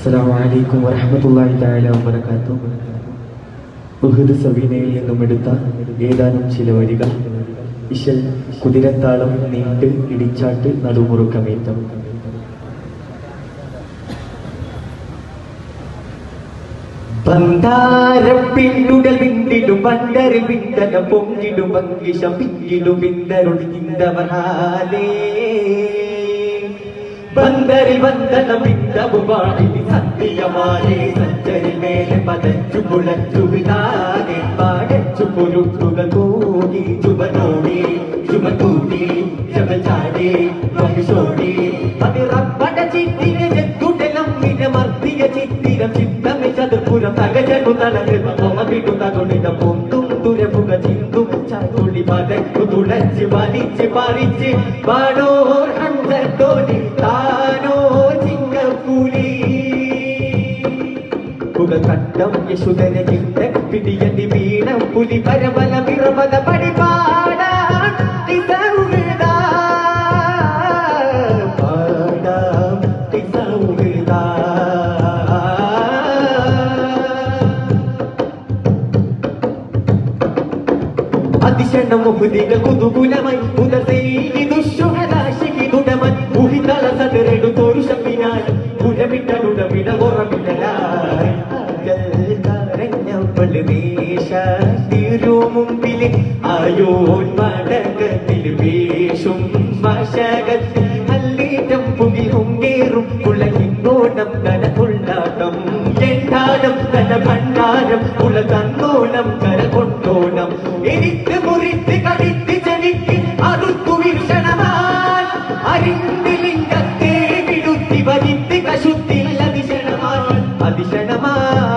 അസ്സലാമു അലൈക്കും വറഹ്മത്തുള്ളാഹി തആല വബറകാതുഹു. ഉഹുദ് സബീനയിൽ നിന്നും എടുത്ത ഏതാനും ചില വരികൾ. ഇശൽ കുതിരത്താളം നീട്ട് ഇടിച്ചാട്ട് നടുമുറുക്കമേറ്റം. പന്താരപ്പിന്നുടൽ വിണ്ടിടും വണ്ടറിൽ വിണ്ടന പൊങ്ങിടും വങ്കിഷം പിന്നിടും വിണ്ടരുളിന്തവനാലേ ബന്ദരിൽ വന്ദന ബിന്ദവുവാണിനി സത്യമാലേ സഞ്ചരി മേലെ പതച്ചു പുളച്ചു വിനാകെ പാടച്ചു പൊരുത്തുകൾ കൂടി ചുവനോടി ചുമത്തൂടി ചവചാടി വഹിഷോടി അതിറപ്പട ചിത്തിനെ ചെത്തുടലം വിനമർത്തിയ ചിത്തിരം ചിത്തമെ ചതുർപുരം തകജനു തലകൃത പൊമവിടു തകുണിത പൊന്തും തുരമുഖ ചിന്തും ചാതുളി പതക്കു തുളച്ച് വലിച്ച് പറിച്ച് പാടോർ ഹംസത്തോടി താനോ ചിങ്ങപ്പുലി പുകക്കട്ടം യശുധന ചിത്ത പിടിയതി വീണം പുലി പരമല വിറമത പടിപാടാ അതിശണ മുഹുദികൾ കുതുകുലമായി ഉദസൈനി ദുശുഹദാശികി ദുടമൻ ഉഹിതള സദരടു തോരു ശപ്പിനാൽ ഉരമിട്ടടുടമിട ഉറമിടലായി കരഞ്ഞപ്പോൾ ദേശ തിരുമുമ്പിലെ ആയോൻ മടകത്തിൽ വേഷും വശകത്തിൽ അല്ലേറ്റം പുകിൽ ഹുങ്കേറും കുളകിന്നോണം കനകൊണ്ടാട്ടം എണ്ടാടം കന ഭണ്ഡാരം കുള തന്നോണം കര കൊണ്ടോണം എനിക്ക് മുറിച്ച് കടിച്ച് ചെവിക്ക് അടുത്തു വീക്ഷണമാൻ അരിന്ത് ലിംഗത്തെ വിടുത്തി വലിത്ത് കശുത്തിൽ അതിശണമാൻ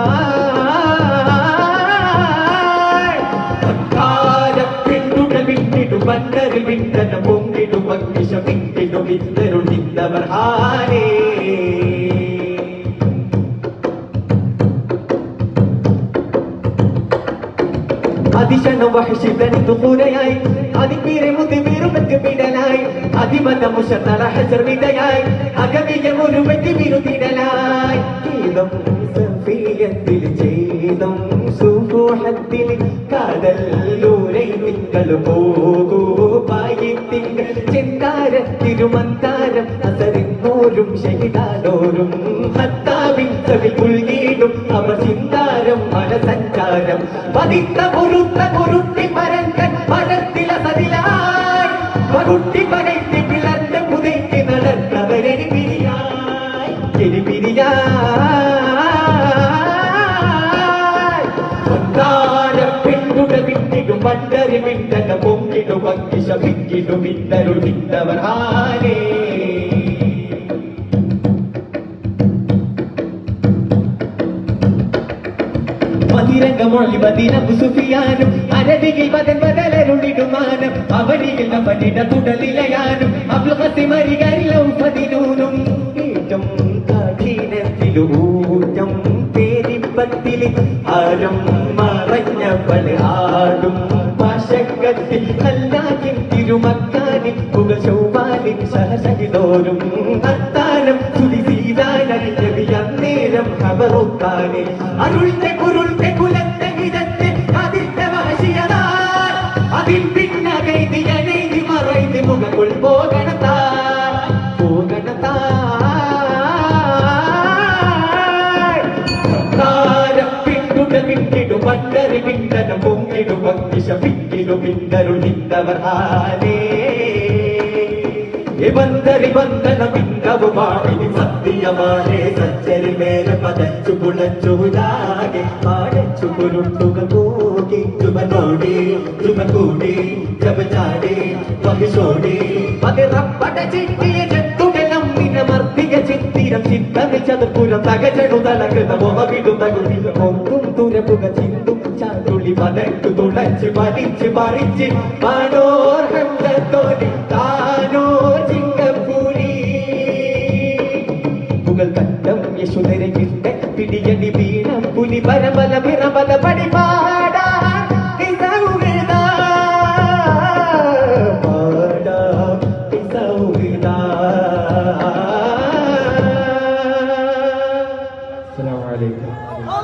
പെണ്ണുട വിട്ടിടു വണ്ടറിൽ വിണ്ടന പൊങ്ങിടു വങ്കിഷ വിട്ടിടു വിത്തരുളിന്തവർ ഹാരേ അതിശണ വഹശിതനിതു കൂരയായി അതിപ്പീരെ മുതിവിറുമക്ക് പിടലായി അതിമത മുഷത്തറ ഹസർ വിടയായി അകവിയ മുരുവറ്റി വിരുതിടലായി ഗീതം സഫിയത്തിൽ ചെയ്തം സുഫൂഹത്തിൽ കാതല്ലൂരൈ തിങ്കൾ പോകൂ പായി തിങ്കൾ ചിന്താര തിരുമന്താരം അസറിന്നോരും ഷഹിദാനോരും ഹത്താവിൻ സവിൽ പുൽകീടും അവ ചിന്താരം മനസഞ്ചാരം പതിത്ത പൊരുട്ടി പരങ്കൻ പരത്തില സതിലായി പകുട്ടി പകയ്ക്ക് പിളർന്ന് പുതയ്ക്ക് നടന്നവരെനി പിരിയായി പെണ്ണുട വിട്ടിടും പണ്ടറി വിണ്ടന പൊങ്ങിടും വങ്കിഷ വിക്കിടും വിണ്ടരുളിന്തവർ ഹാരേ മതിരംഗമൊഴി മതിനബു സുഫിയാനും അരവിയിൽ വതൻ ബദലരുളിടുമാനും അവനിയിൽ നഫനിട തുടലിലയാനും അബ്ലുഖസിമരികരിലൗഫദിനൂനും ഏറ്റം കഠിനത്തിലൂറ്റം പേരിപ്പത്തില് ആരം മറഞ്ഞവൾ ആടും പശക്കത്തിൽ അല്ലാഹിൻ തിരുമക്കാനിൽ പുകൾ ചൊവ്വാലിൻ സഹസഹിതോരും അത്താനം സുതി സീതാനറിഞ്ഞവി അന്നേരം ഖബറുത്താനെ അരുൾത്തെ കുരുൾത്തെ കുലത്തെ വിധത്തെ അതിന്റെ വഹശിയതാൽ അതിൽ പിന്നകൈതിയനെ മറൈതി മുഖക്കുൾ പോകണത്താ പിന്നിടും വണ്ടറി പിണ്ടന പൊങ്ങിടും വങ്കിഷ പിന്നിടും പിന്നരുളിന്തവർ ഹാരേ ബന്ദരി ബന്ധന ബിന്ദവുവാണിനി സത്യമാലേ സഞ്ചരി മേലെ പതച്ചു പുളച്ചു ലാകെ പാടച്ചു പുരുട്ടുകൾ കൂടി ചുമനോടി ചുമക്കൂടി ചവചാടി വഹിഷോടി അതിറപ്പട ചിത്തിയ ചെത്തുടലം വിനമർത്തിയ ചിത്തിരം ചിത്തമെ ചതുർപുരം തകജനു തലകൃത മോഹവിടു തകുണിത പൊന്തും തുരമുഖ ചിന്തും ചാതുളി പതക്കു തുളച്ച് വലിച്ച് പറിച്ച് പാടോർ ഹംസത്തോടി താനോ ചിങ്ങപ്പുലി പുകൽക്കട്ടം യശുധര ചിത്ത പിടിയടി വീണം പുലി പരമല വിറമല പടിപാടാ അസ്സലാമു അലൈക്കും.